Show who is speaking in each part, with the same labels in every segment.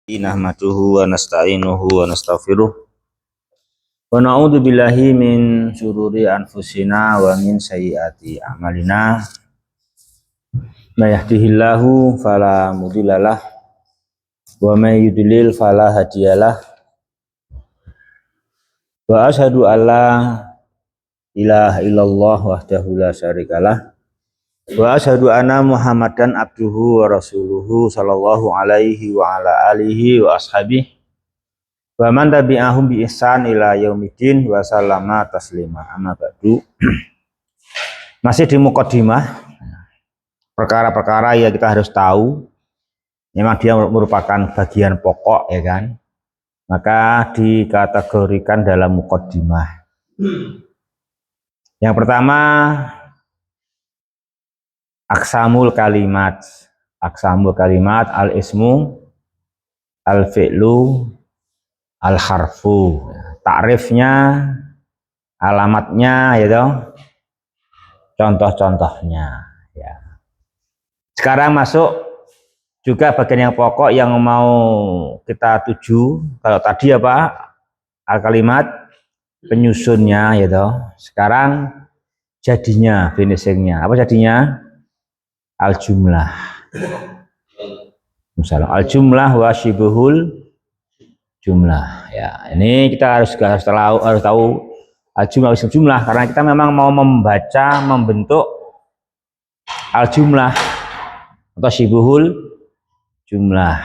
Speaker 1: Nahmaduhu wa nasta'inuhu wa nastaghfiruh wa na'udzu billahi min syururi anfusina wa min sayyiati a'malina. May yahdihillahu fala mudhillalah wa may yudlil fala hadiyalah. Wa asyhadu alla ilaha illallah wahdahu la syarikalah wa asyhadu anna Muhammadan abduhu wa rasuluhu sallallahu alaihi wa ala alihi wa ashabihi wa man tabi'ahum bi ihsan ila yaumiddin wa sallama taslima. Amma ba'du. Masih di muqaddimah perkara-perkara yang kita harus tahu, memang dia merupakan bagian pokok, ya kan, maka dikategorikan dalam muqaddimah. Yang pertama, aqsamul kalimat. Aqsamul kalimat al-ismu, al-fi'lu, al-harfu. Takrifnya, alamatnya, ya toh, contoh-contohnya, ya. Sekarang masuk juga bagian yang pokok yang mau kita tuju. Kalau tadi apa? Al-kalimat, penyusunnya, ya toh. Sekarang jadinya, finishingnya. Apa jadinya? Al-jumlah. Misalnya al-jumlah wa syibuhul jumlah. Ya, ini kita harus tahu al-jumlah jumlah karena kita memang mau membaca, membentuk al-jumlah atau syibuhul jumlah.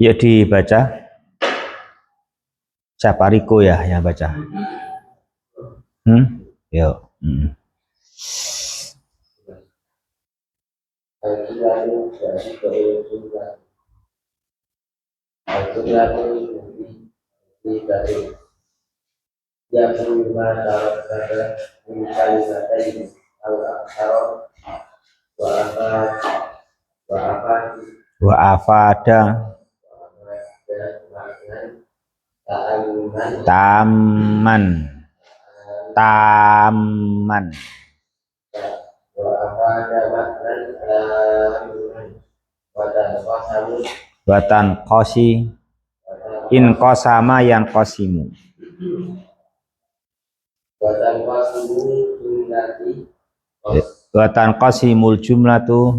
Speaker 1: Ya, dibaca. Siapa Riko ya yang baca? Yuk. Wa afada taman watan kosi in kosama yang kosimu watan kosimul jumlatu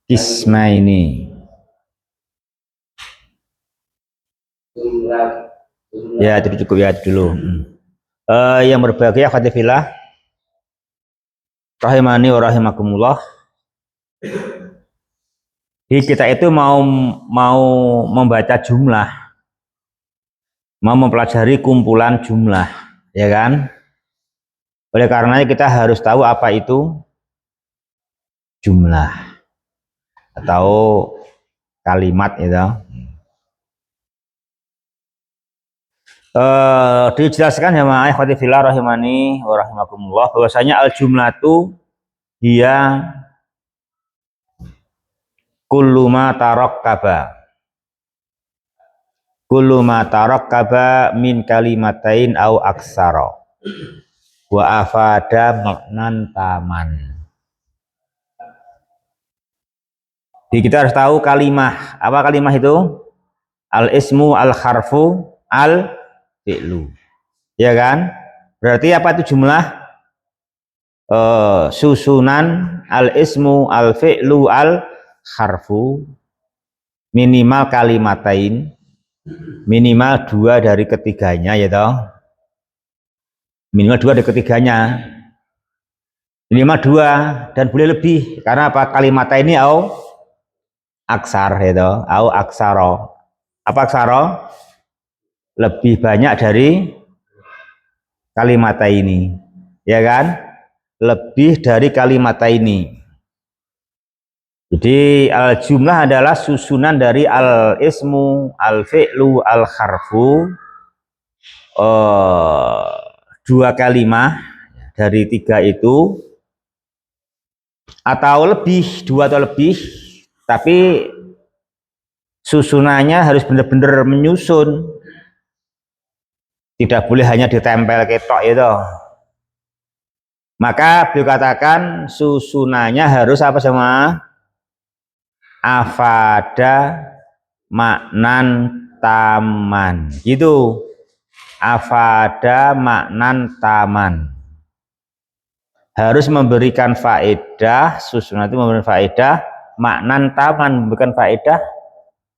Speaker 1: ismaini. Ya, itu cukup ya dulu. Yang berbahagia khatifillah rahimani wa rahimakumullah. Jadi kita itu mau membaca jumlah, mau mempelajari kumpulan jumlah, ya kan? Oleh karenanya kita harus tahu apa itu jumlah atau kalimat itu. Dijelaskan ya ma'ai khatifillah rahimani wa rahimakumullah bahwasanya al-jumlatu dia kullu ma tarakkaba min kalimatain au aksara wa afada maknan taman. Jadi kita harus tahu kalimah. Apa kalimah itu? Al-ismu, al-harfu, al-fi'lu. Ya kan? Berarti apa itu jumlah? Susunan al-ismu, al-fi'lu, al-harfu, minimal kalimatain, minimal 2 dari ketiganya, ya toh. Minimal 2 dari ketiganya. Minimal 2 dan boleh lebih. Karena apa? Kalimatain ini au aksar, ya toh, au aksaro. Apa aksaro? Lebih banyak dari kalimatain, ya kan? Lebih dari kalimatain. Jadi al-jumlah adalah susunan dari al-ismu, al-fi'lu, al-harfu, 2 kalimah dari 3 itu, atau lebih, 2 atau lebih, tapi susunannya harus benar-benar menyusun. Tidak boleh hanya ditempel ketok itu. Maka beliau katakan susunannya harus apa sama? Afada maknan taman. Gitu. Afada maknan taman. Harus memberikan faedah, susunan itu memberikan faedah, maknan taman, bukan faedah,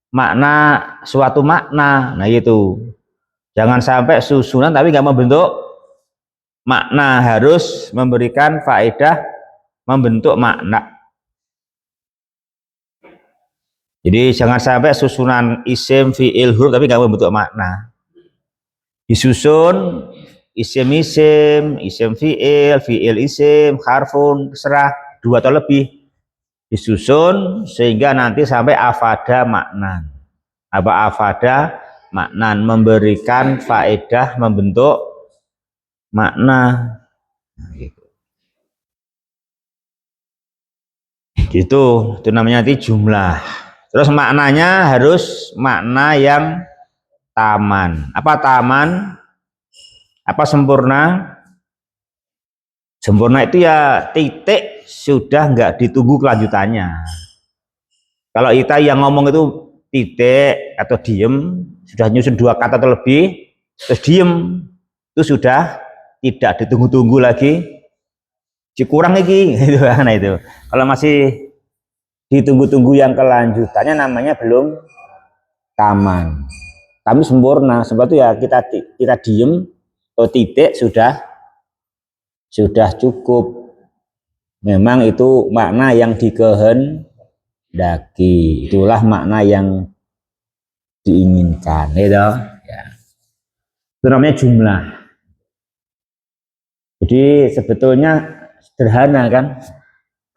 Speaker 1: makna suatu makna. Nah gitu. Jangan sampai susunan tapi nggak membentuk makna, harus memberikan faedah, membentuk makna. Jadi jangan sampai susunan isim, fi'il, huruf tapi nggak membentuk makna. Disusun isim fi'il, fi'il isim, harfun, terserah dua atau lebih. Disusun sehingga nanti sampai afada maknan. Apa afada maknan? Memberikan faedah, membentuk makna. Gitu, itu namanya nanti jumlah. Terus maknanya harus makna yang taman. Apa taman? Apa sempurna? Sempurna itu ya titik, sudah nggak ditunggu kelanjutannya. Kalau kita yang ngomong itu titik atau diem, sudah nyusun dua kata atau lebih, terus diem, itu sudah tidak ditunggu-tunggu lagi, kurang lagi, gitu. Nah itu, kalau masih ditunggu-tunggu yang kelanjutannya namanya belum taman. Kami sempurna, sebab itu ya kita diem atau titik sudah cukup. Memang itu makna yang dikehendaki, itulah makna yang diinginkan, gitu. Ya. Itu namanya jumlah. Jadi sebetulnya sederhana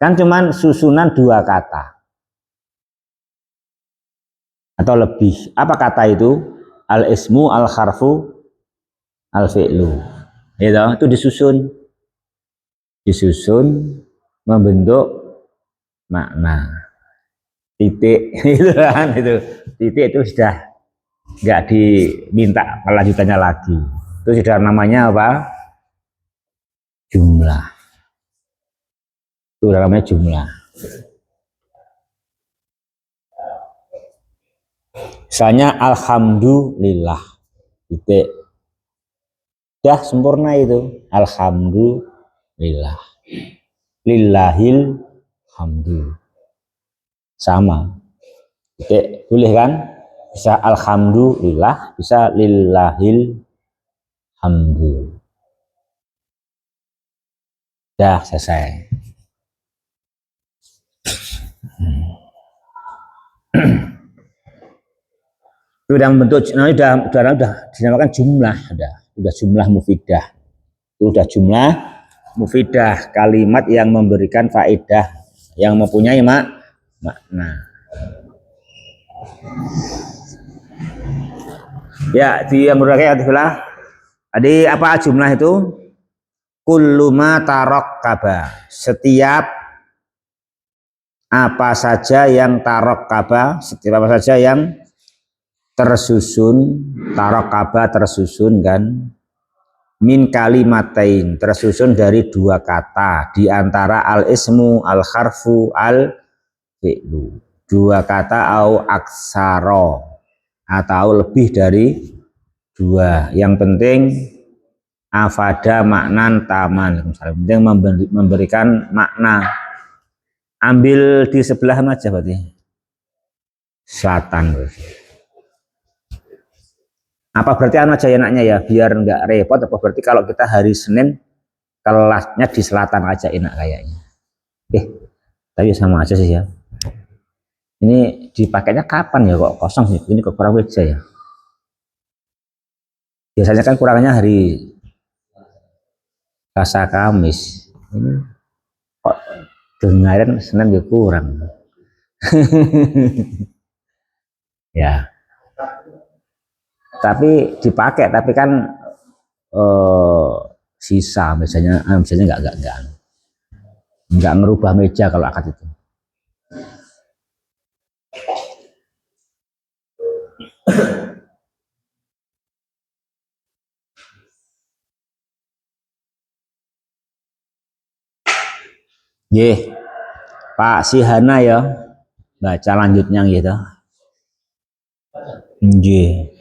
Speaker 1: kan cuman susunan dua kata atau lebih. Apa kata itu? Al ismu, al harfu, al fi'lu. Gitu. Itu disusun membentuk makna. Titik itu kan, itu titik itu sudah nggak diminta kelanjutannya lagi. Itu sudah namanya apa? Jumlah. Itu namanya jumlah. Misalnya alhamdulillah, titik. Sudah sempurna itu. Alhamdulillah. Lillahil hamdu. Sama. Titik. Boleh kan? Bisa alhamdulillah, bisa lillahil hamdu. Dah selesai. Sudah membentuk, nah, udah dinamakan jumlah, udah jumlah mufidah. Itu udah jumlah mufidah, kalimat yang memberikan faedah, yang mempunyai makna. Ya, di yang berbagai adalah tadi apa jumlah itu? Kullu ma tarakkaba, setiap apa saja yang tarakkaba, setiap apa saja yang tersusun, tarakkaba tersusun kan, min kalimatain, tersusun dari dua kata, di antara al ismu, al harfu, al fi'lu, dua kata au aksaro, atau lebih dari dua. Yang penting afada maknan taman, misalnya penting memberikan makna. Ambil di sebelah aja berarti selatan. Apa berarti anu aja enaknya ya, biar nggak repot? Apa berarti kalau kita hari Senin kelasnya di selatan aja enak kayaknya? Tapi sama aja sih ya. Ini dipakainya kapan ya, kok kosong sih? Ini kok kurang aja ya. Biasanya kan kurangnya hari Selasa Kamis. Ini kok dengarin Senin ya kurang. Ya. Tapi dipakai, tapi kan sisa misalnya nggak ngerubah meja kalau akad itu. Nggih, Pak Sihana ya. Baca lanjutnya gitu. Nggih.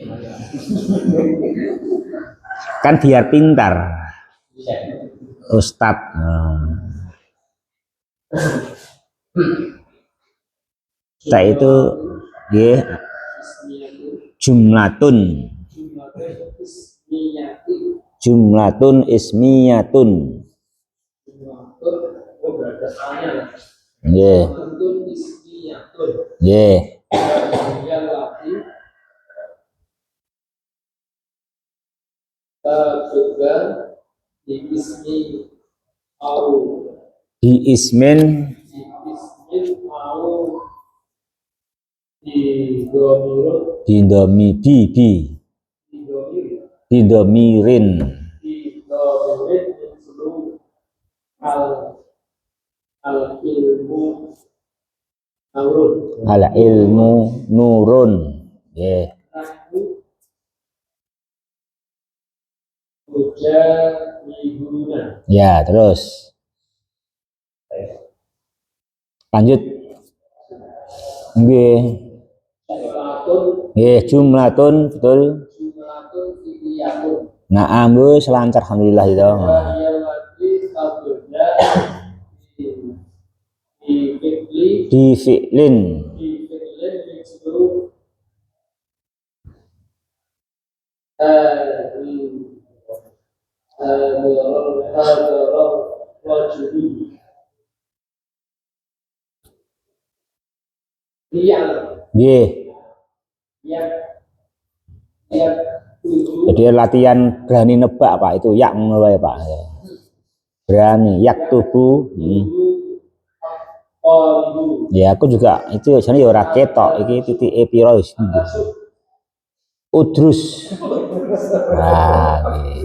Speaker 1: Kan biar pintar. Ustad. Saya itu nggih jumlatun. Jumlatun ismiyatun. Nggih. Nggih. Di ismin di domi di domirin al ilmu nurun. Yeah. Ya, terus lanjut. Nggih. Nggih, jumlatun betul. Nah, ambu selancar alhamdulillah itu. Di fi'lin. Nggih. Jadi latihan berani nebak Pak, itu yak ngono wae Pak. Berani yak tubuh. Ya aku juga itu jane ya ora ketok iki titike pira wis. Udrus. Nah, nggih.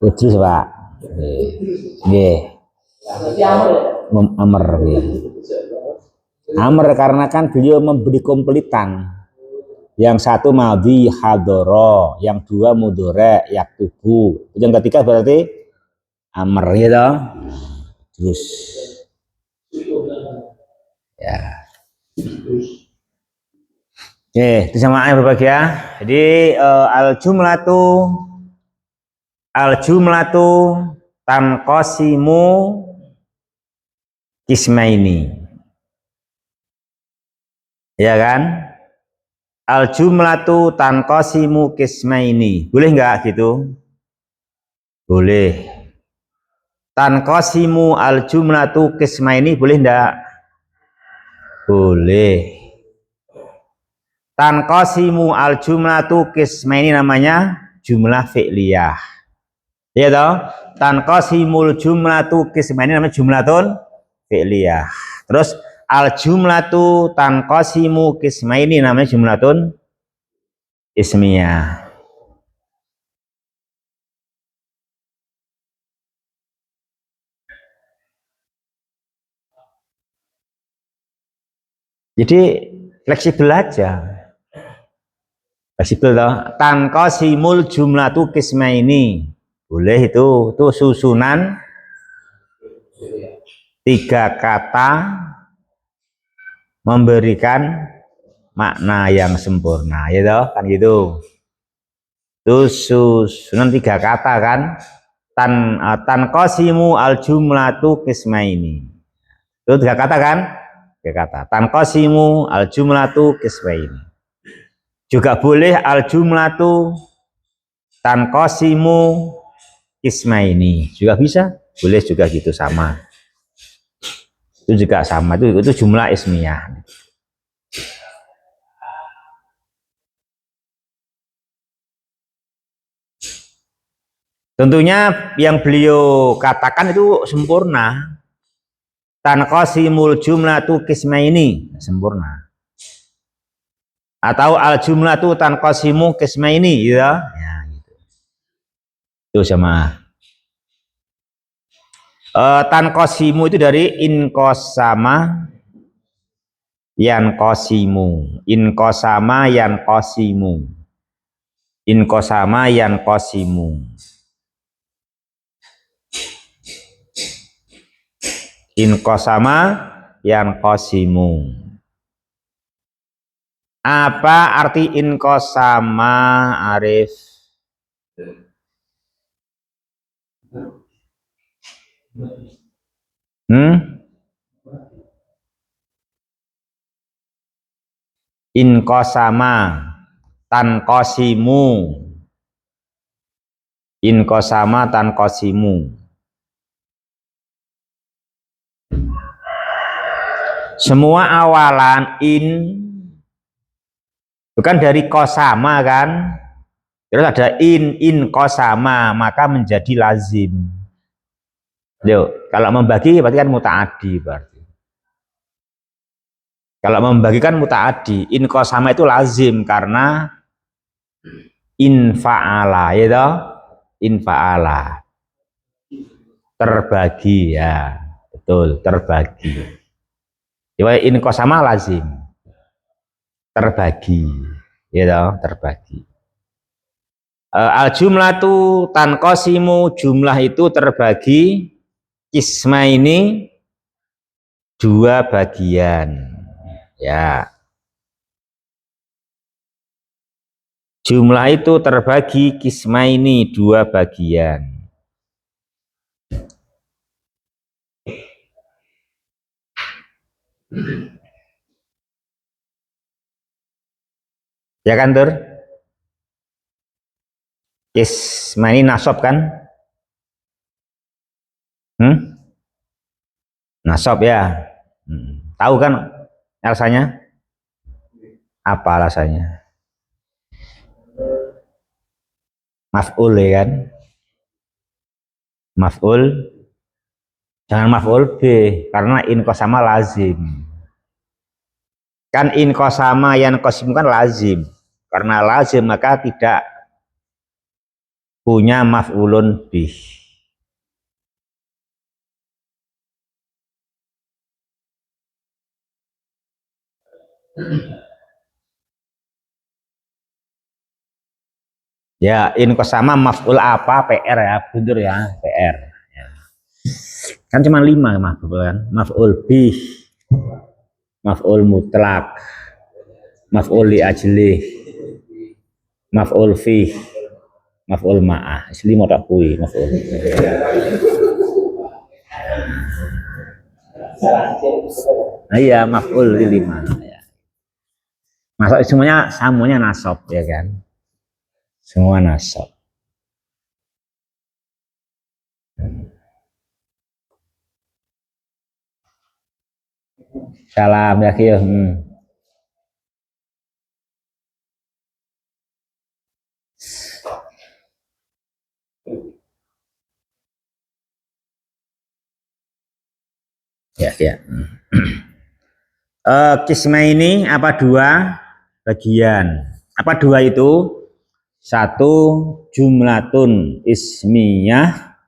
Speaker 1: Udrus Pak. Nggih. Amr nggih. Amr karena kan beliau memberi kompletan. Yang satu madhi hadoro, yang dua mudhari yaktubu. Yang ketiga berarti amr gitu. Terus ya. Oke, itu samaannya Bapak ya. Jadi al jumlatu tanqasimu kismaini. Ya kan? Al jumlatu tanqasimu kismaini. Boleh nggak gitu? Boleh. Tanqasimu al jumlatu kismaini boleh nggak? Boleh. Tanqasimu al jumlatu kismaini namanya jumlah fi'liyah. Ya toh? Tanqasimul jumlatu kismaini namanya jumlatun fi'liyah. Terus al jumlatu tanqasimu kismaini namanya jumlatun ismiyah. Jadi fleksibel aja. Fleksibel toh. Tanqasimul jumlatu kismaini. Boleh itu susunan 3 kata memberikan makna yang sempurna, ya toh kan gitu. Itu susunan 3 kata kan. Tanqasimu al jumlatu kismaini. Itu 3 kata kan? 3 kata. Tanqasimu al jumlatu kismaini. Juga boleh al jumlatu tanqasimu kismaini. Juga bisa. Boleh juga gitu sama. Itu juga sama. Itu jumlah ismiyah. Tentunya yang beliau katakan itu sempurna. Tanqasimul jumlatu kismaini, sempurna. Atau al jumlatu tanqasimu kismaini, ya. Ya gitu. Itu sama. Tanqasimu itu dari inqasama yanqasimu. Inqasama yanqasimu. Inqasama yanqasimu. In qasama yang qasimu. Apa arti in qasama, Arif? In qasama tan qasimu. In qasama tan qasimu. Semua awalan in bukan dari qasama kan? Terus ada in qasama, maka menjadi lazim. Loh, kalau membagi berarti kan muta'addi berarti. Kalau membagi kan muta'addi, in qasama itu lazim karena in fa'ala, ya toh? In fa'ala. Terbagi ya, betul, terbagi. Jadi in qasama lazim. Terbagi, ya toh, terbagi. Al jumlatu tanqasimu, jumlah itu terbagi kisma ini dua bagian. Ya. Jumlah itu terbagi kisma ini dua bagian. Ya kan, Tur? Kisma ini nasab kan? Nasab ya. Tahu kan alasannya? Apa alasannya? Maf'ul ya kan? Maf'ul. Jangan maf'ul B karena in qasama lazim. Kan in qasama yang qasim kan lazim. Karena lazim maka tidak punya maf'ulun bih. Ya, in qasama maf'ul apa? PR ya, bener ya, PR. Ya. Kan cuma 5 maf'ul kan? Maf'ul bih, maf'ul mutlak, maf'ul li ajlih, maf'ul fih, maf'ul ma'ah. Asli mau tak kui maf'ul. Nah, iya, maf'ul li 5 ya. Masuk semuanya nasab ya kan? Semua nasab. Salam ya Kyo. Ya, ya. Kisma ini apa dua bagian? Apa dua itu? Satu jumlatun ismiyah,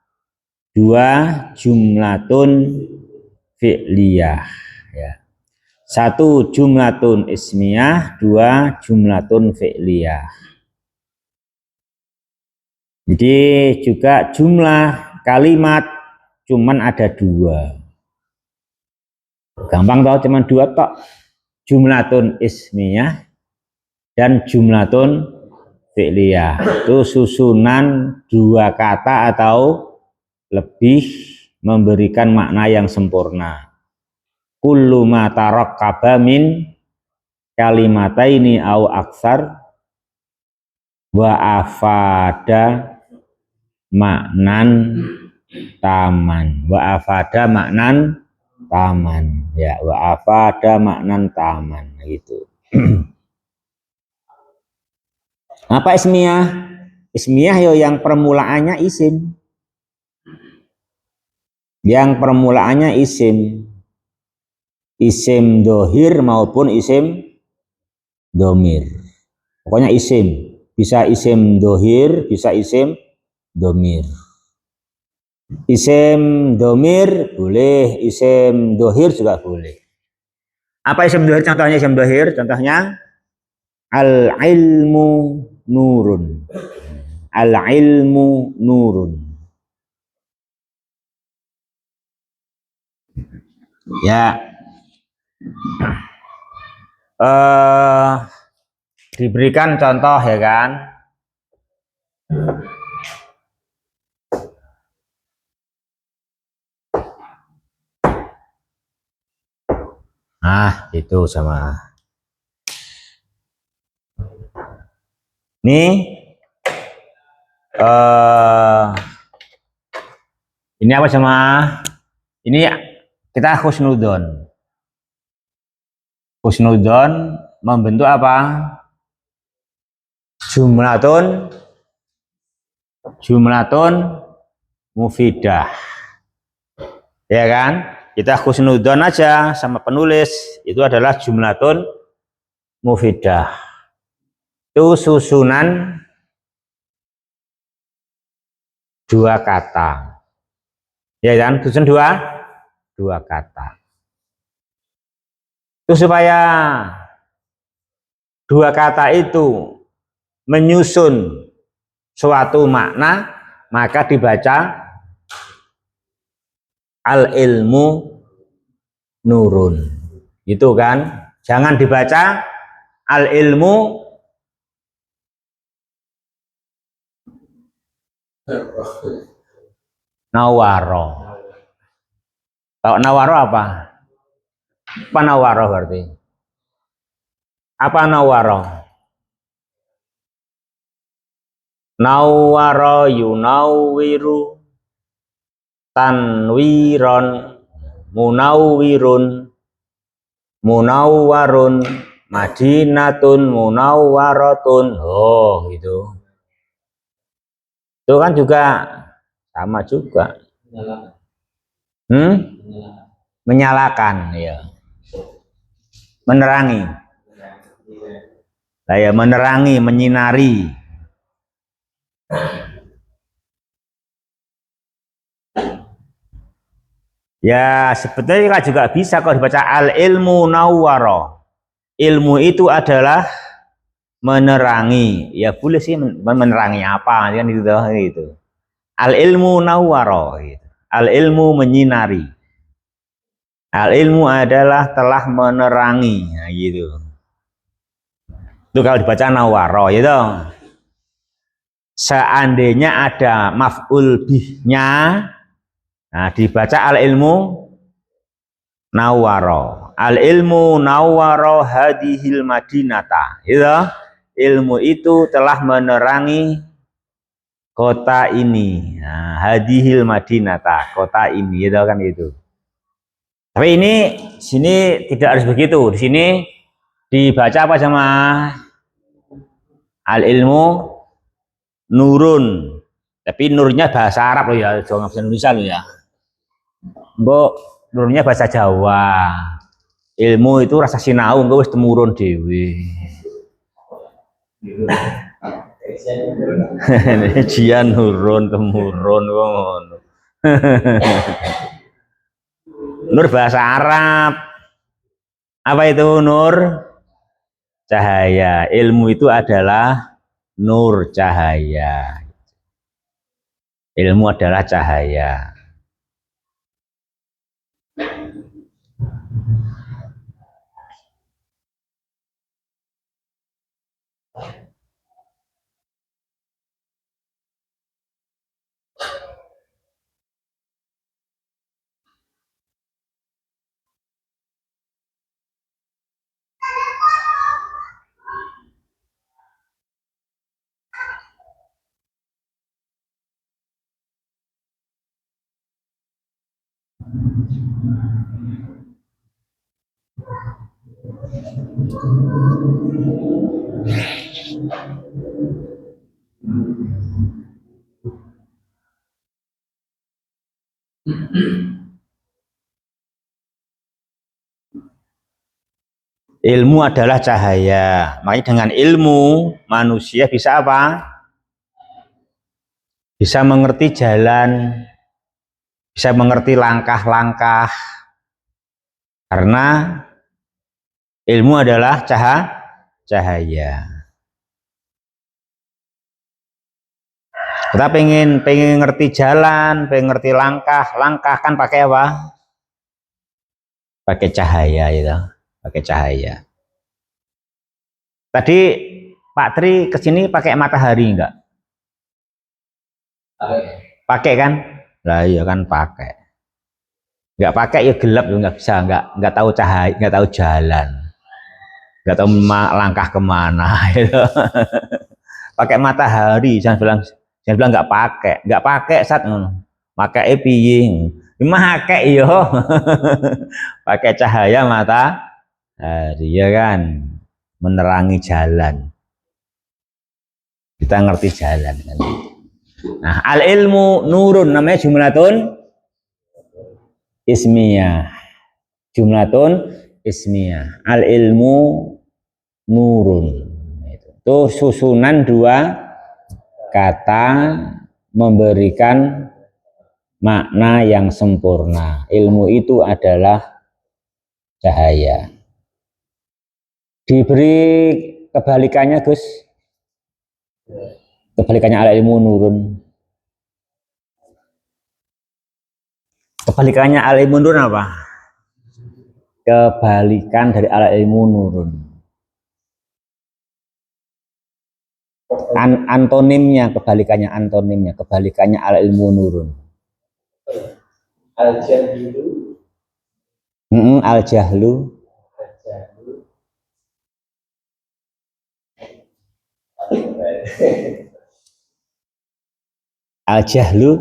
Speaker 1: dua jumlatun fi'liyah. Ya. Satu jumlatun ismiyah, dua jumlatun fi'liyah. Jadi juga jumlah kalimat cuman ada dua. Gampang tau, cuman dua tok. Jumlatun ismiyah dan jumlatun fi'liyah. Itu susunan dua kata atau lebih memberikan makna yang sempurna. Kullu ma tarakkaba min kalimataini au aksar wa afada maknan taman. Wa afada maknan taman. Ya, wa afada maknan taman gitu. Apa ismiyah? Ismiyah yo yang permulaannya isim. Yang permulaannya isim. Isim dohir maupun isim domir. Pokoknya isim. Bisa isim dohir, bisa isim domir. Isim domir boleh, isim dohir juga boleh. Apa isim dohir? Contohnya isim dohir, contohnya al-ilmu nurun. Al-ilmu nurun. Ya, diberikan contoh ya kan. Nah, itu sama. Nih, ini apa sama? Ini kita husnudon. Husnudon membentuk apa? Jumlatun, jumlatun mufidah. Ya kan? Kita husnudon aja sama penulis itu adalah jumlatun mufidah. Itu susunan dua kata. Ya kan? Susun dua kata. Itu supaya dua kata itu menyusun suatu makna, maka dibaca al ilmu nurun. Itu kan? Jangan dibaca al ilmu nawaro. Kalau nawaro apa? Apa nawaro berarti? Apa nawaro? Nawaro yunawiru tanwiron munawwirun munawwarun madinatun munawwaratun. Oh, gitu. Itu kan juga sama juga. Menyalakan ya. Menerangi. Ya, menerangi, menyinari. Ya, sebetulnya juga bisa kalau dibaca al ilmu nawwaro. Ilmu itu adalah menerangi. Ya boleh sih menerangi apa kan itu. Al ilmu nawwaro gitu. Al ilmu menyinari. Al ilmu adalah telah menerangi, nah, gitu. Itu kalau dibaca nawwaro gitu. Seandainya ada maf'ul bihnya, nah dibaca al ilmu nawwaro. Al ilmu nawwaro hadihil madinata. Gitu. Ilmu itu telah menerangi kota ini. Nah, hadihil madinata, kota ini, gitu kan itu. Tapi ini sini tidak harus begitu. Di sini dibaca apa sama al ilmu nurun. Tapi nurnya bahasa Arab loh ya, jangan bahasa Indonesia loh ya. Mbok nurnya bahasa Jawa. Ilmu itu rasa sinau engko wis temurun dhewe. Jian nurun temurun ngono. Nur bahasa Arab. Apa itu nur? Cahaya. Ilmu itu adalah nur cahaya. Ilmu adalah cahaya. Ilmu adalah cahaya. Makanya dengan ilmu manusia bisa apa? Bisa mengerti jalan, bisa mengerti langkah-langkah. Karena ilmu adalah cahaya. Kita pengen ngerti jalan, pengen ngerti langkah kan pakai apa? pakai cahaya itu, pakai cahaya. Tadi Pak Tri kesini pakai matahari enggak? Pakai kan? Lah iya kan pakai. Enggak pakai ya gelap ya nggak bisa, nggak tahu cahaya, nggak tahu jalan, nggak tahu langkah kemana. Gitu. Pakai matahari, jangan bilang nggak pakai saat pakai piye? Pakai yo, pakai cahaya matahari ya kan, menerangi jalan. Kita ngerti jalan kan. Nah, al ilmu nurun namanya jumlatun ismiyah. Jumlatun ismiyah. Al ilmu nurun. Itu susunan dua kata memberikan makna yang sempurna. Ilmu itu adalah cahaya. Diberi kebalikannya, Gus. Kebalikannya al ilmu nurun. Kebalikannya al ilmu nurun apa? Kebalikan dari al ilmu nurun. Antonimnya, kebalikannya al ilmu nurun. Al jahlu. Al jahlu. Al jahlu.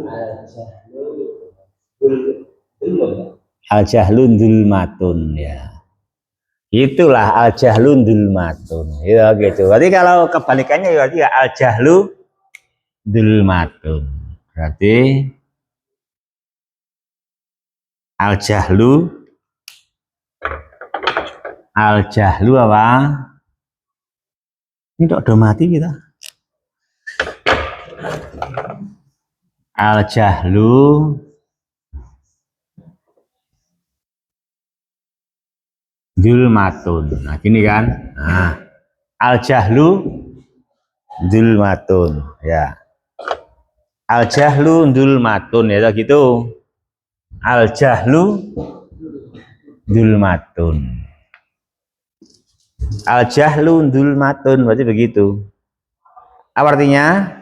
Speaker 1: Al jahlu dzulmatun ya. Itulah al jahlu dzulmatun. Ya gitu. Berarti kalau kebalikannya berarti ya al jahlu dzulmatun. Berarti al jahlu apa? Ini udah mati kita. Al jahlu dzulmatun. Nah, gini kan? Nah, al jahlu dzulmatun ya. Al jahlu dzulmatun ya gitu. Al jahlu dzulmatun. Al jahlu dzulmatun berarti begitu. Apa artinya?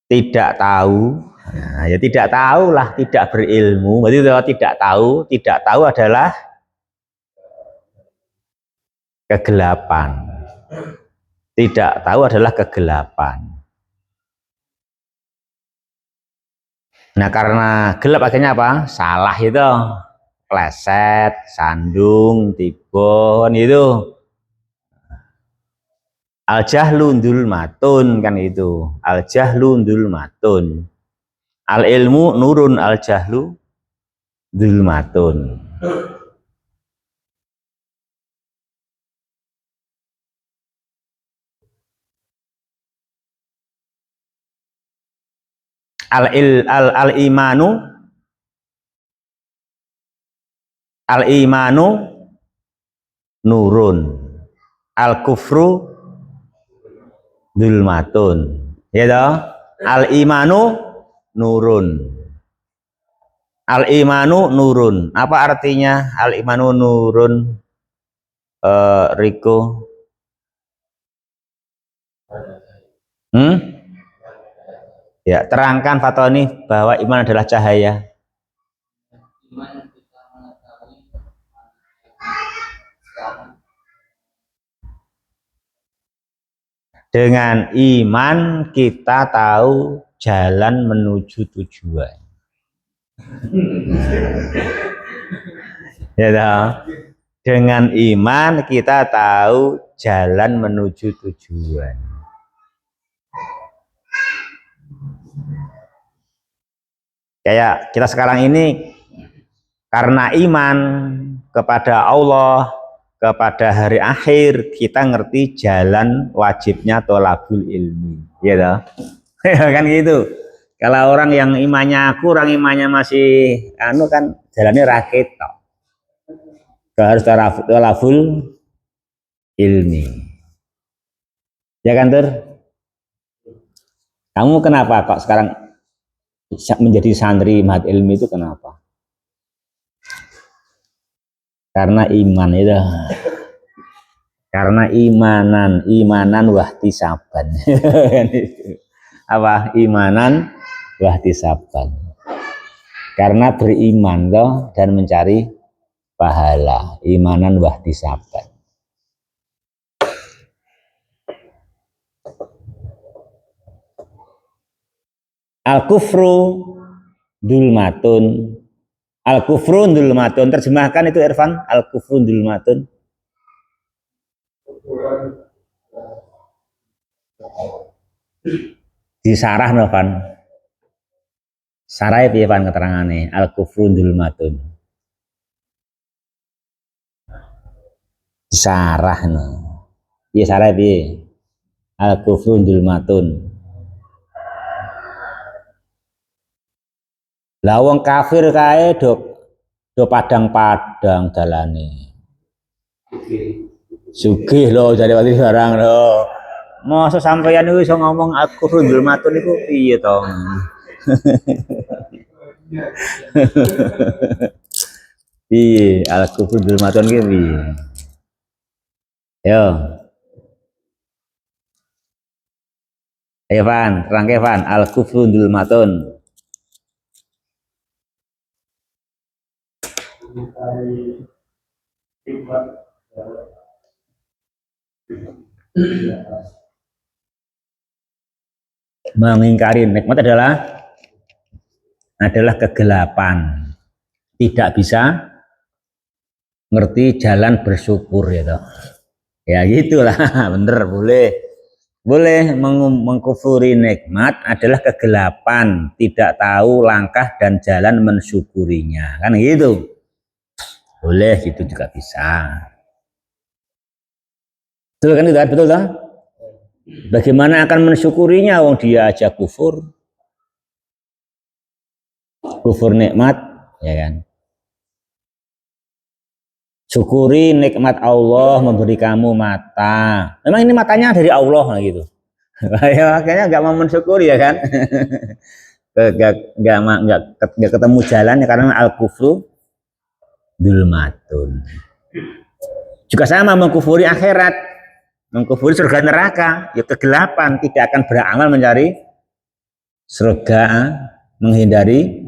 Speaker 1: Tidak tahu. Nah, ya tidak tahulah, tidak berilmu. Berarti kalau tidak tahu adalah kegelapan. Tidak tahu adalah kegelapan. Nah, karena gelap akhirnya apa? Salah itu. Pleset, sandung, tibon itu. Al jahlu dzulmatun kan itu. Al jahlu dzulmatun. Al ilmu nurun, al jahlu dzulmatun. Al imanu nurun. Al kufru dzulmatun. Ya toh? Al imanu nurun. Al imanu nurun. Apa artinya al imanu nurun? Riko. Ya, terangkan Fatoni bahwa iman adalah cahaya. Dengan iman kita tahu jalan menuju tujuan. Ya toh? Dengan iman kita tahu jalan menuju tujuan. Kayak kita sekarang ini karena iman kepada Allah, kepada hari akhir, kita ngerti jalan wajibnya tolabul ilmi. Ya toh? Ya kan gitu. Kalau orang yang imannya kurang, imannya masih kan jalannya rakit toh. Harus tolabul ilmi. Ya kan Tur? Kamu kenapa kok sekarang menjadi santri Mahat Ilmi itu kenapa? Karena iman itu. Karena imanan wahtisaban. Apa? Imanan wahtisaban. Karena beriman toh dan mencari pahala. Imanan wahtisaban. Al-kufru dulmatun. Al-kufru dulmatun. Terjemahkan itu Irfan. Al-kufru dulmatun. Disarah Novan. Sarai piye Pan keterangane? Al-kufru dulmatun. Disarah no. Piye sarai piye? Al-kufru dulmatun. Lah wong kafir kae do padang-padang dalane. Sugih lho jare wali barang lho. Masa sampeyan iku iso ngomong aku rundul matun iku piye to? Piye aku rundul matun ki piye? Yo. Ayo Van, terangke Van, al-kufru dulmatun. Mengingkari nikmat adalah kegelapan. Tidak bisa ngerti jalan bersyukur ya toh. Ya gitulah, bener boleh mengkufuri nikmat adalah kegelapan, tidak tahu langkah dan jalan mensyukurinya, kan gitu. Boleh gitu juga bisa. Betul kan itu, betul kan? Bagaimana akan mensyukurinya wong dia aja kufur nikmat, ya kan? Syukuri nikmat Allah memberi kamu mata. Memang ini matanya dari Allah gitu. Ya akhirnya nggak mau mensyukuri ya kan? Nggak ketemu jalan ya karena al-kufru dulmatun. Juga sama mengkufuri akhirat, mengkufuri surga neraka, ya kegelapan, tidak akan beramal mencari surga, menghindari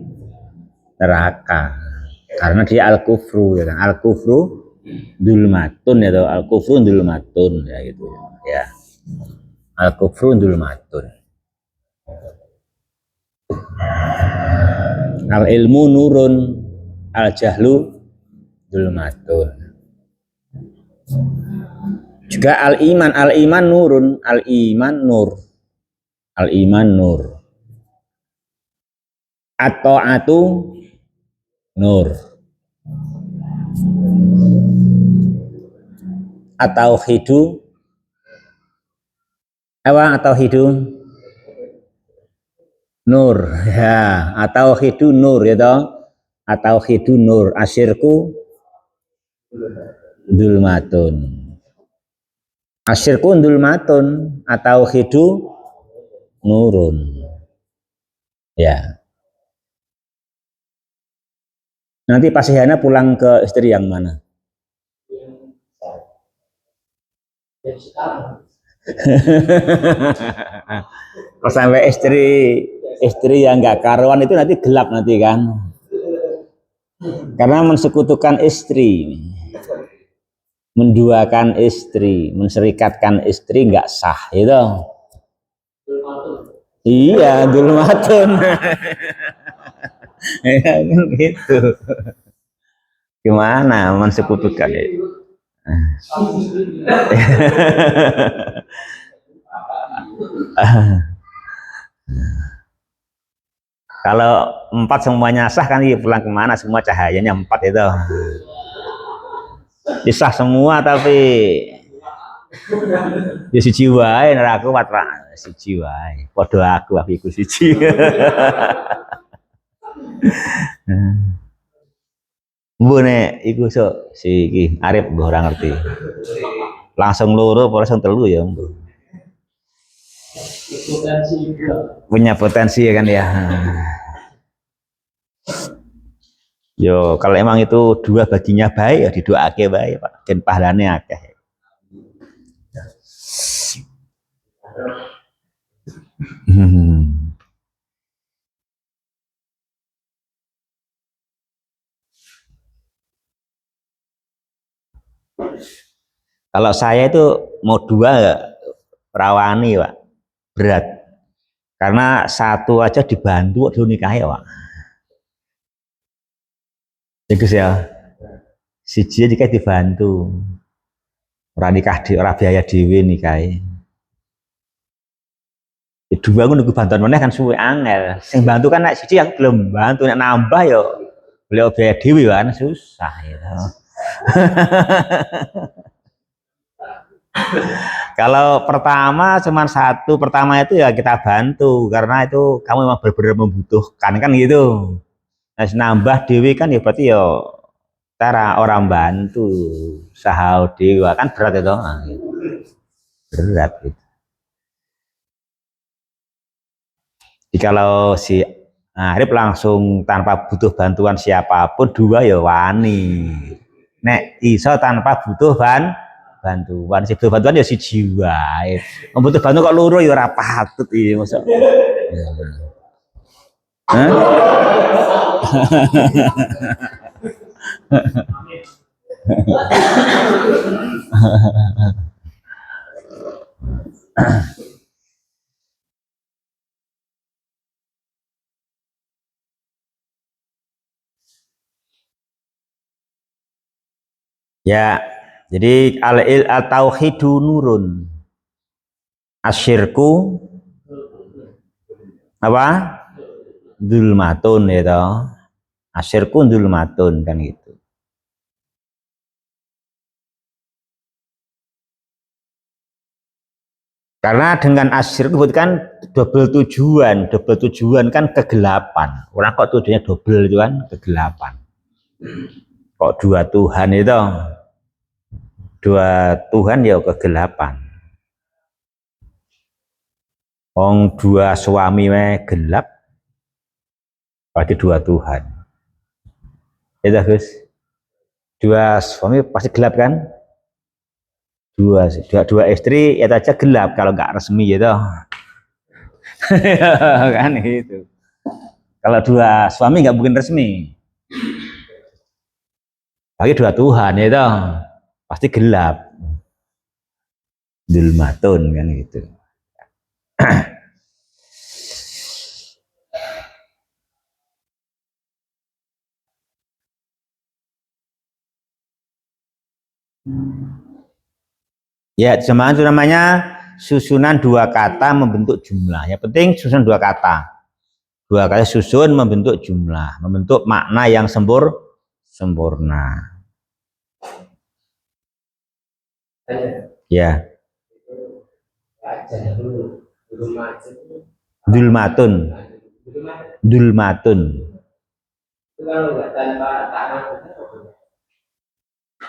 Speaker 1: neraka. Karena dia al-kufru ya kan, al-kufru dulmatun ya, al-kufru dulmatun ya gitu ya. Al-kufru dulmatun. Al-ilmu nurun, al-jahlu dulmatun. Juga al-iman nurun, al-iman nur. Al-iman nur. At-ta'atu nur. At-tauhidu at-tauhidu nur ya, at-tauhidu nur ya toh. At-tauhidu nur, asyirku dulmatun. Asyirku dulmatun, at-tauhidu nurun. Ya. Nanti Pak Sihana pulang ke istri yang mana? Kalau sampai istri yang nggak karuan itu nanti gelap nanti kan, karena mensekutukan istri, menduakan istri, menserikatkan istri nggak sah itu. Iya, dulmatun. Ya kan gitu. Gimana mensekutukan itu? Kalau 4 semuanya sah kan ya pulang kemana, semua cahayanya 4 itu sah semua, tapi ya siji wae neraka watra siji wae padha aku iku siji. Mbune iku sok si iki Arif mbok ora ngerti. Langsung loro apa langsung telu ya, Mbok. Punya potensi ya kan ya. Yo kalau emang itu dua baginya baik ya didoake baik Pak dan pahalane akeh. Hmm. Kalau saya itu mau dua ya rawani Pak, berat. Karena satu aja dibantu dulu nikah ya Pak. Bagus ya. Siji jika dibantu. Ora nikah di ora biaya dhewe nikah. Dua aku nunggu bantuan mana kan suwe angel. Sing bantu kan nek siji yang belum bantu nek nambah yo beliau biaya dhewe kan susah ya. Kalau pertama cuma satu, pertama itu ya kita bantu karena itu kamu memang benar-benar membutuhkan kan gitu. Nah, nambah dewi kan ya berarti ya cara orang bantu sahau dewa kan berat itu. Nah, gitu. Berat gitu. Jadi kalau si Arif langsung tanpa butuh bantuan siapapun dua ya wani. Nek iso tanpa butuh bantuan si butuh bantuan ya si jiwa. Membutuh bantuan kok luru ya ora patut iki mosok. Ya, jadi al-il tauhidu nurun. Asyirku apa? Dulmatun ya. Asyirku dulmatun kan gitu. Karena dengan asyir itu kan double tujuan kan kegelapan. Orang kok tujuannya double itu kan kegelapan. Kok dua Tuhan itu, dua Tuhan ya kegelapan. Wong dua suami gelap, berarti dua Tuhan. Itu Gus. Dua suami pasti gelap kan? Dua istri ya aja gelap kalau nggak resmi gitu. Kan gitu. Kalau dua suami nggak mungkin resmi. Bagi dua Tuhan itu pasti gelap. Dulmatun kan gitu. Ya, jemaah itu namanya susunan dua kata membentuk jumlah. Yang penting susunan dua kata. Dua kata susun membentuk jumlah, membentuk makna yang sempurna. Ya. Dulmatun. Dulmatun.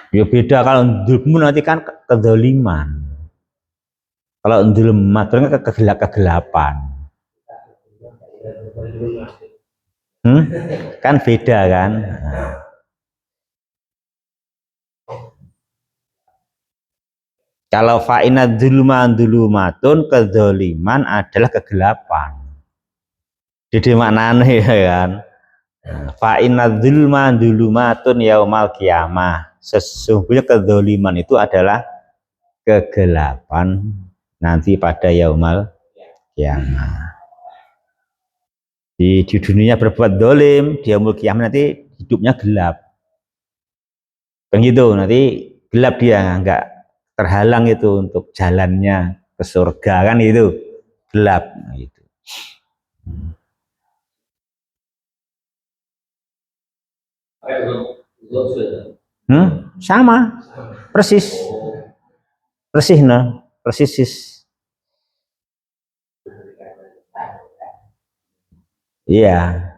Speaker 1: Ya beda kalau dulmu nanti kan kedoliman. Kalau dulmatun kan kegelapan. Hmm? Kan beda kan. Nah. Kalau fa'ina dulumatun kedoliman adalah kegelapan. Jadi maknanya ya kan. Fa'ina dulumatun yaumal kiamah. Sesungguhnya kedoliman itu adalah kegelapan nanti pada yaumal kiamah. Di dunia berbuat dolim, di yaumul kiamah nanti hidupnya gelap. Kan gitu, nanti gelap dia nggak terhalang itu untuk jalannya ke surga kan itu gelap gitu. Sama persis persis nah persis iya.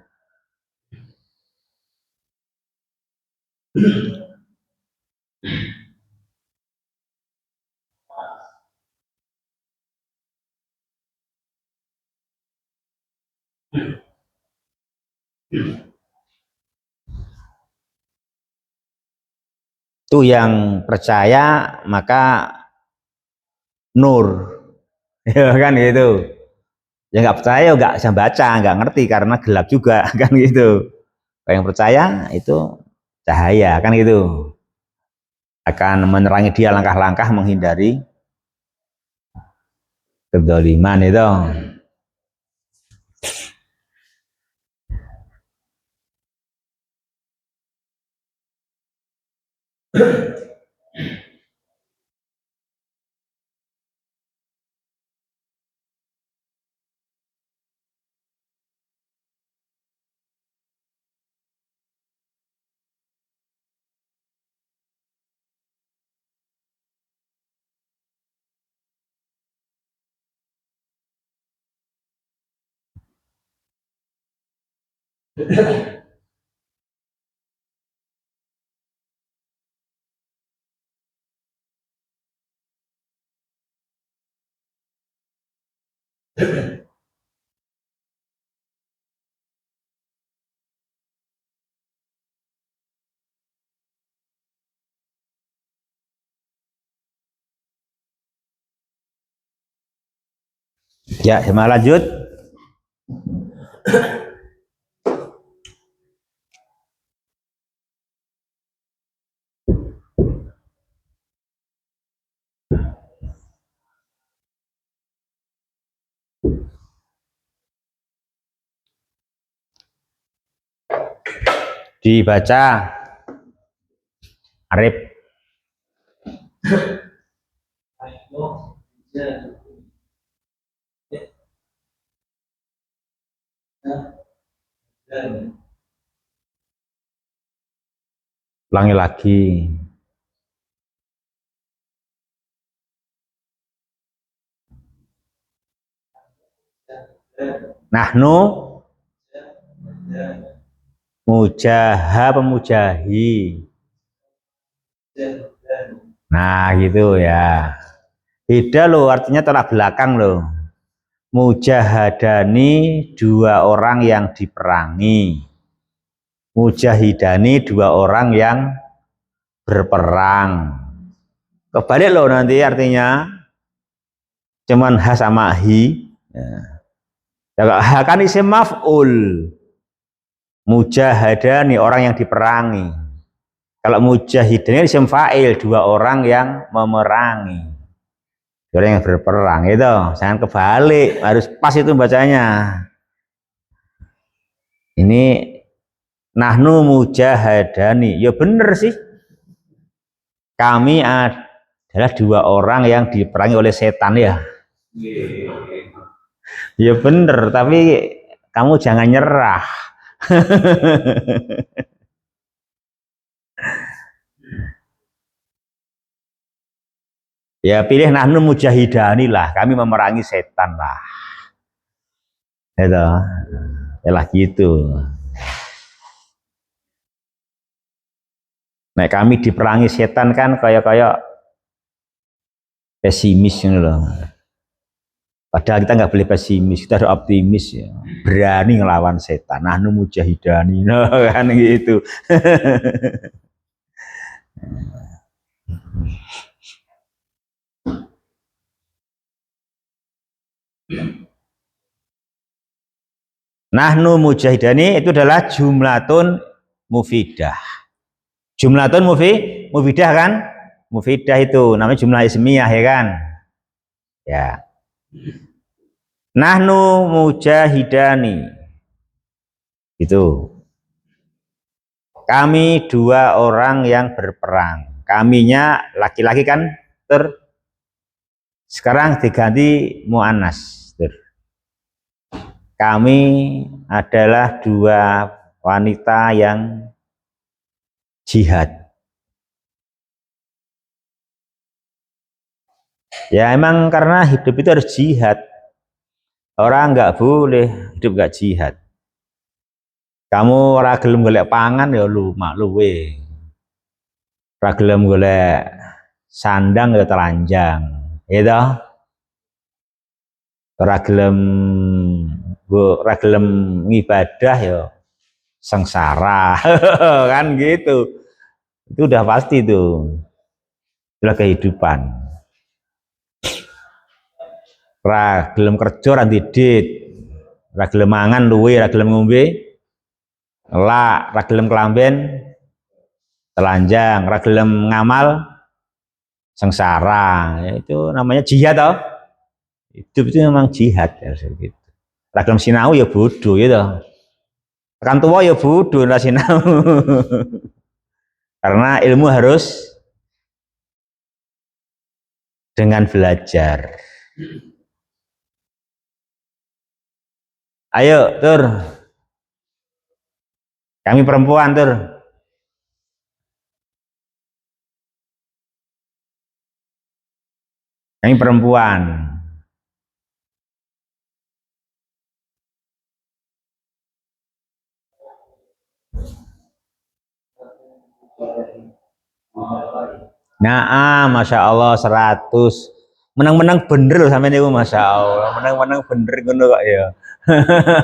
Speaker 1: Itu yang percaya maka nur, ya kan gitu. Yang nggak percaya nggak bisa baca, nggak ngerti karena gelap juga, kan gitu. Yang percaya itu cahaya, kan gitu. Akan menerangi dia langkah-langkah menghindari kedzaliman itu. Ya, sama lanjut. Dibaca Arif. Ulangi lagi. Nahnu mujaha pemujahi. Nah gitu ya. Beda loh, artinya tolak belakang loh. Mujahadani dua orang yang diperangi. Mujahidani dua orang yang berperang. Kebalik loh nanti artinya. Cuman ha sama hi. Ya, ha kan isim maf'ul. Mujahadani orang yang diperangi. Kalau mujahidani isim fa'il, dua orang yang memerangi. Orang yang berperang itu, jangan kebalik, harus pas itu bacanya. Ini nahnu mujahadani, ya bener sih. Kami adalah dua orang yang diperangi oleh setan ya. Ya bener, tapi kamu jangan nyerah. Ya pilih nahnu mujahidani lah, kami memerangi setan lah. Itu, ya lah gitu. Nah kami diperangi setan kan kayak pesimis gitu loh. Padahal kita nggak boleh pesimis, kita harus optimis ya. Berani ngelawan setan. Nahnu mujahidani, no, kan gitu. Nahnu mujahidani itu adalah jumlatun mufidah. Jumlatun mufidah kan? Mufidah itu namanya jumlah ismiyah ya kan? Ya. Nahnu mujahidani. Itu. Kami dua orang yang berperang. Kaminya laki-laki kan sekarang diganti mu'annas. Kami adalah dua wanita yang jihad. Ya emang karena hidup itu harus jihad. Orang nggak boleh hidup nggak jihad. Kamu ora gelem golek pangan ya lu makluwe. Ora gelem golek sandang ya telanjang. Gitu. Ora gelem ngibadah ya sengsara. Kan gitu. Itu udah pasti tuh. Itulah kehidupan. Ra gelem kerja ra didit. Ra gelem mangan luwe, ra gelem ngombe. Ra gelem kelamben telanjang, ra gelem ngamal sengsara. Ya, itu namanya jihad toh. Hidup itu memang jihad ya gitu. Ra gelem sinau ya bodoh ya toh. Tekan tua ya bodoh ra sinau. Karena ilmu harus dengan belajar. Ayo, Tur. Kami perempuan, Tur. Kami perempuan. Nah, Masya Allah 100. Menang-menang bener loh sampai ini, Masya Allah. Menang-menang bener ngono kok ya.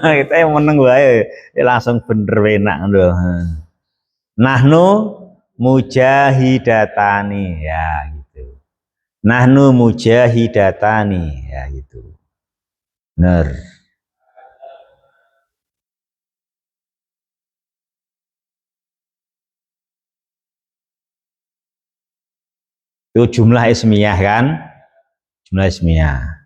Speaker 1: Kita yang menang wae, ya langsung bener enak loh. Nahnu mujahidatani ya gitu. Nahnu mujahidatani ya gitu. Bener. Itu jumlah ismiyah kan? Jumlah ismiyah.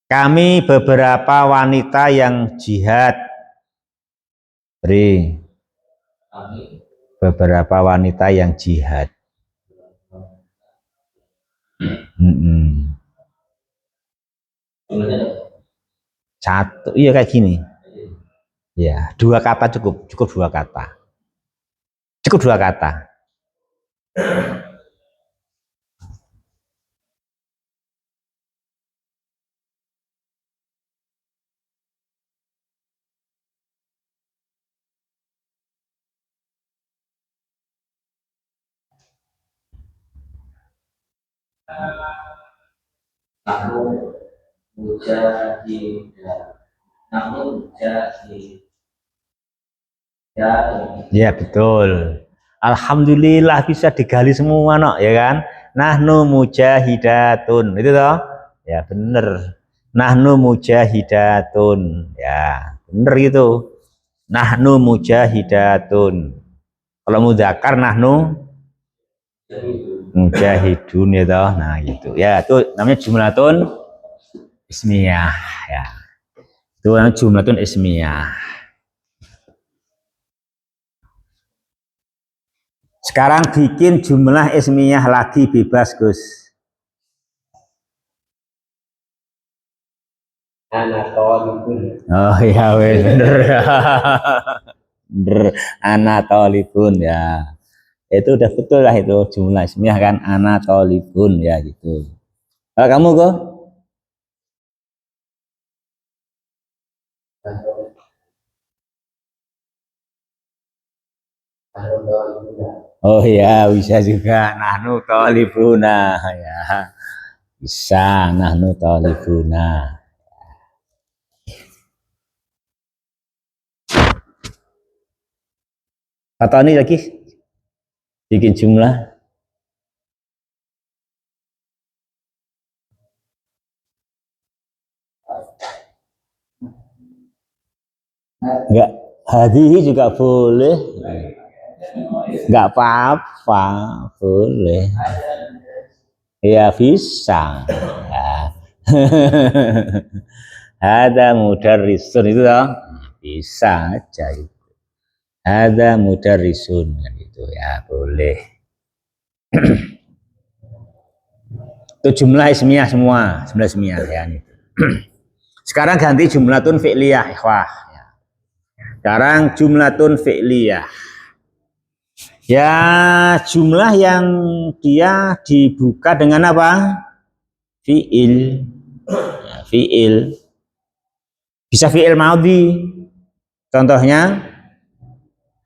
Speaker 1: Kami beberapa wanita yang jihad. Beri. Beberapa wanita yang jihad. Satu, iya kayak gini. Ya, 2 kata cukup, cukup 2 kata. Cukup 2 kata. Namun mujahidah. Namun mujahidah. Ya betul. Alhamdulillah bisa digali semua no, ya kan? Nahnu mujahidatun. Itu toh? Ya bener. Nahnu mujahidatun. Ya, bener itu. Nahnu mujahidatun. Kalau mudzakkar nahnu mujahidun ya toh. Nah, gitu. Ya, itu namanya jumlatun ismiyah ya. Itu namanya jumlatun ismiyah. Sekarang bikin jumlah ismiyah lagi bebas, Gus. Anatolibun. Oh iya, bener. Bener, anatolibun ya. Itu udah betul lah itu jumlah ismiyah kan anatolibun ya gitu. Kalau kamu kok? Oh iya, bisa juga nahnu tolibuna ya. Bisa nahnu tolibuna. Atau ini lagi bikin jumlah. Enggak, hadihi juga boleh. Enggak apa-apa, boleh. Ya bisa. Ya. Ada mudarrisun itu toh. Bisa aja itu. Ada mudarrisun gitu ya, boleh. Itu jumlah ismiyah semua, jumlah ismiyah ya. Sekarang ganti jumlatun fi'liyah, ikhwah. Sekarang jumlatun fi'liyah. Ya, jumlah yang dia dibuka dengan apa? Fi'il. Ya, fi'il. Bisa fi'il maudhi. Contohnya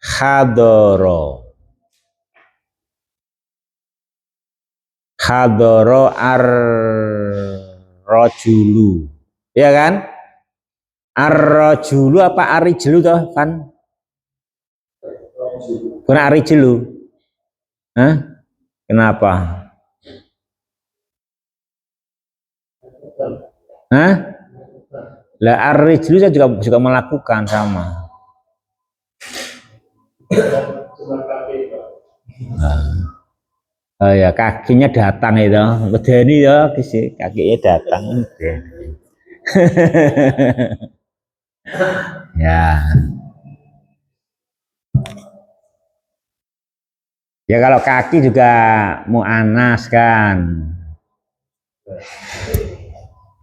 Speaker 1: hadoro. Hadoro ar rojulu. Ya kan? Ar-rajulu apa arijlu toh, Van? Bukan arijlu. Hah? Kenapa? Hah? Lah arijlu saya juga melakukan sama. Oh ya, kakinya datang itu. Bedeni ya, kakinya datang. Ya. Ya kalau kaki juga mu'anas kan.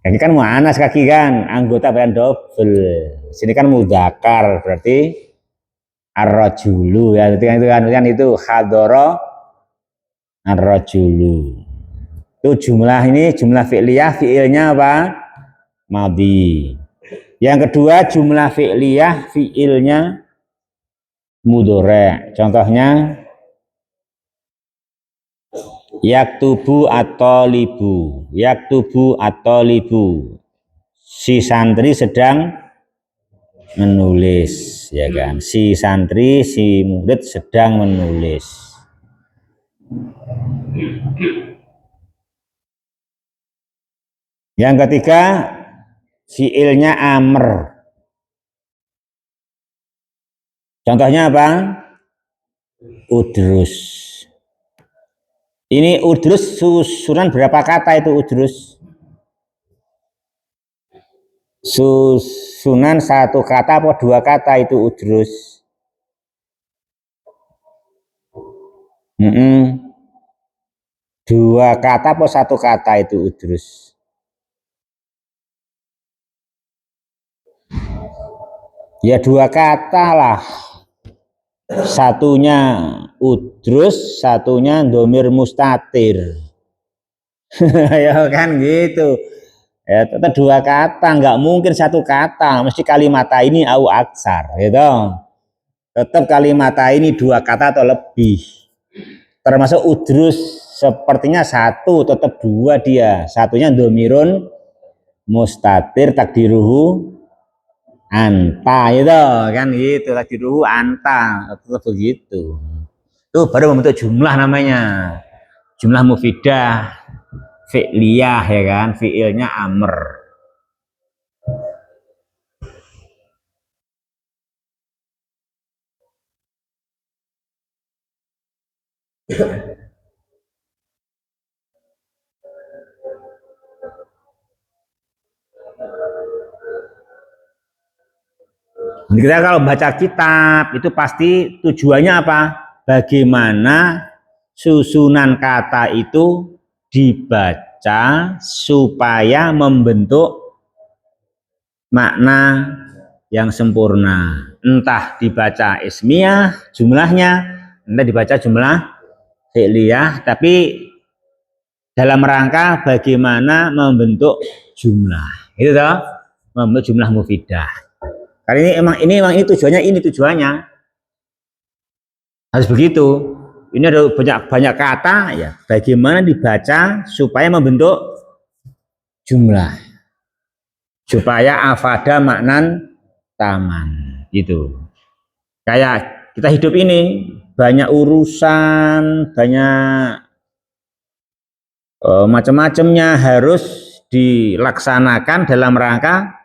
Speaker 1: Kaki kan mu'anas kaki kan, anggota badan double. Sini kan mudzakkar, berarti ar-rajulu ya. Itu hadoro ar-rajulu. Itu jumlah ini jumlah fi'liyah, fi'ilnya apa? Madhi. Yang kedua jumlah fi'liyah, fi'ilnya mudhari'. Contohnya yaktubu atau libu, si santri sedang menulis, ya kan? Si santri, si murid sedang menulis. Yang ketiga fiilnya amr. Contohnya apa? Udrus. Ini udrus susunan berapa kata itu udrus? Susunan satu kata atau dua kata itu udrus? Dua kata atau satu kata itu udrus? Ya dua kata lah. Satunya udrus, satunya domir mustatir. Ya kan gitu. Ya tetap dua kata, nggak mungkin satu kata, mesti kalimat ini au aksar, gitu. Tetap kalimat ini dua kata atau lebih. Termasuk udrus sepertinya satu, tetap dua dia. Satunya domirun mustatir takdiruhu anta, itu kan gitu, takdiruhu anta, tetap begitu. Itu baru membentuk jumlah namanya. Jumlah mufidah, fi'liyah ya kan, fi'ilnya amr. Kita kalau baca kitab itu pasti tujuannya apa? Bagaimana susunan kata itu dibaca supaya membentuk makna yang sempurna. Entah dibaca ismiyah jumlahnya, entah dibaca jumlah fi'liyah, tapi dalam rangka bagaimana membentuk jumlah. Itu toh, membentuk jumlah mufidah. Kali ini emang ini tujuannya harus begitu. Ini ada banyak kata ya. Bagaimana dibaca supaya membentuk jumlah, supaya afada maknan taman gitu. Kayak kita hidup ini banyak urusan, banyak macam-macamnya harus dilaksanakan dalam rangka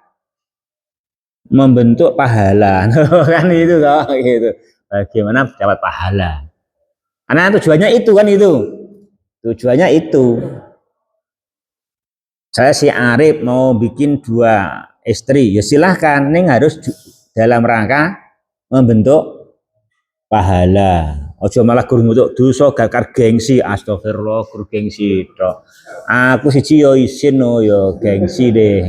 Speaker 1: membentuk pahala. Kan itu loh gitu. Bagaimana dapat pahala? Karena tujuannya itu kan itu. Tujuannya itu. Saya si Arif mau bikin 2 istri, ya silahkan. Ini harus dalam rangka membentuk pahala. Ojo malah guru untuk dosa gakar gengsi, astagfirullah guru gengsi tok. Aku siji yo isin yo gengsi deh.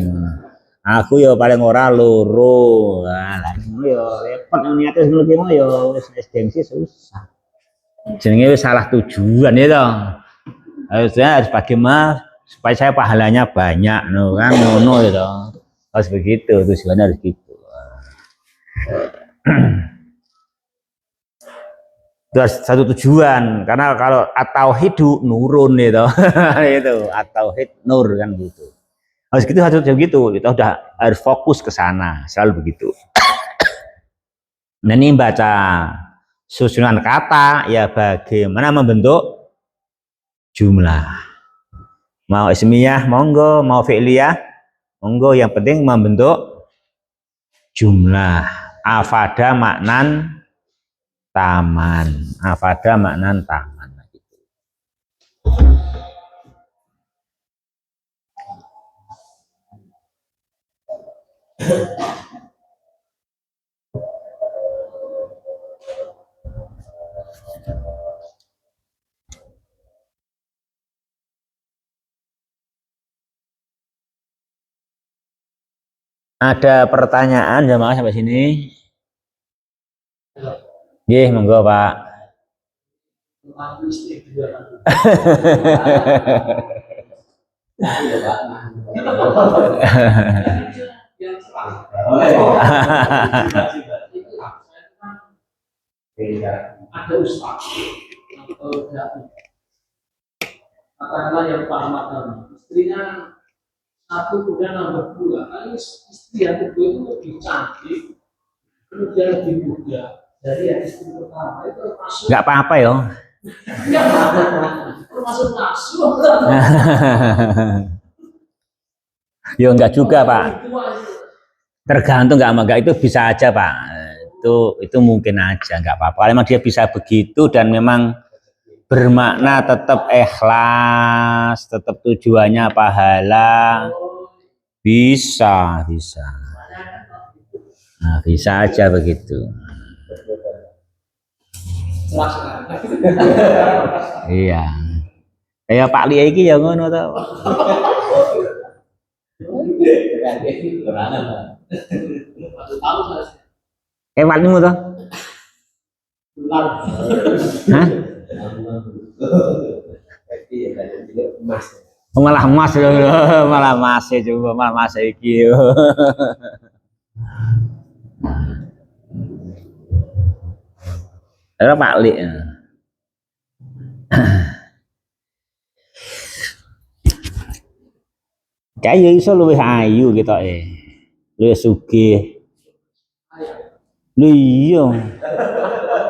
Speaker 1: Aku yo paling ora loro. Lah yo repot niate ngono ki yo wis gengsi susah. Jenenge wis salah tujuan ya toh. Harus bagaimana supaya saya pahalanya banyak, no kan, no ya toh. Harus begitu, tujuannya harus gitu. Itu satu tujuan, karena kalau at-tauhidu nurun itu, itu at-tauhid nur kan gitu. harus begitu, kita udah harus fokus ke sana, selalu begitu. Nah ini baca susunan kata ya, bagaimana membentuk jumlah. Mau ismiyah monggo, mau fi'liyah monggo, yang penting membentuk jumlah. Afada maknan taman, afada maknan taman. Ada pertanyaan jamaah sampai sini? Nggih, monggo Pak.
Speaker 2: Ada ustaz katakanlah yang Pak Ahmad istrinya satu kemudian nambah dua, kan istri yang kedua itu lebih cantik, kemudian lebih muda dari yang istri pertama, itu termasuk
Speaker 1: nggak apa-apa ya.
Speaker 2: Termasuk nafsu.
Speaker 1: Yo enggak juga Pak, tergantung enggak itu bisa aja Pak, itu mungkin aja, nggak apa-apa. Kalau memang dia bisa begitu dan memang bermakna tetap ikhlas, tetap tujuannya pahala, bisa. Nah, bisa aja begitu. Iya. Kayak Pak Lia iki ya ngono to. Walimu to? Hah? Malah emas lho, malah emas coba, malah emas iki. Ada Pak Li. Kayak iso luwih ayu gitu luwih sugih. Lho iya.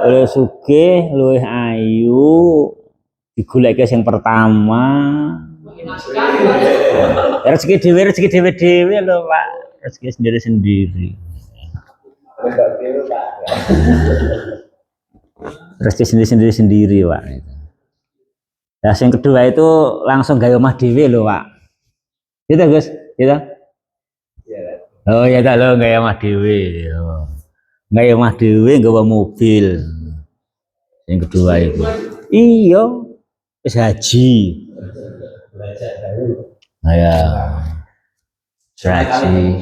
Speaker 1: Luwih sugih, luwih ayu. Digoleki sing pertama. Rezeki dhewe lho Pak. Rezeki sendiri-sendiri. Rezeki sendiri Pak. Nah, yang kedua itu langsung gaya omah dhewe lho Pak. Gitu Gus, gitu. Oh ya tak lo gaya omah dhewe. Gaya omah dhewe nggawa mobil. Yang kedua itu. Iya. Wis haji. Ya. Haji.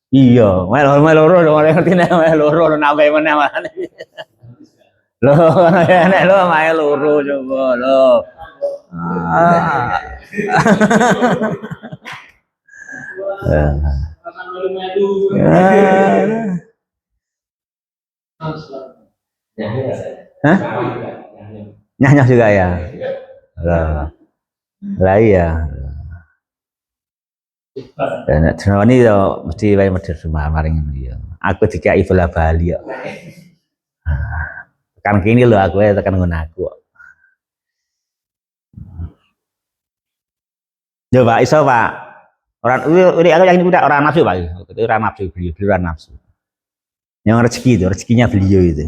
Speaker 1: Iya, loro lho, ngerti nek loro nambah meneh. Loh, nek lo mae loro coba lo. Hah? Nyah juga ya. Lah iya. Dan jenenge yo mesti wae medhit maring yo. Aku dikai bola bali yo. Tekan kene lho aku tekan ngono aku. Yo Pak, iso Pak. Aku yakin udah orang nafsu Pak. Itu orang nafsu beliau, orang nafsu. Yang rezeki itu, rezekinya beliau itu.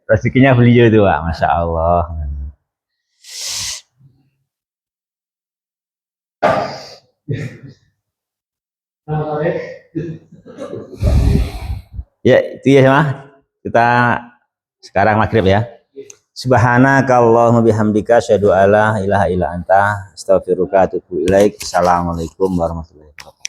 Speaker 1: Rezekinya beliau itu Pak, Masya Allah. Ya itu ya sama. Kita sekarang maghrib ya. Subhanakallahumma bihamdika asyhadu alla ilaha illa anta astaghfiruka wa atubu ilaik. Assalamualaikum warahmatullahi wabarakatuh.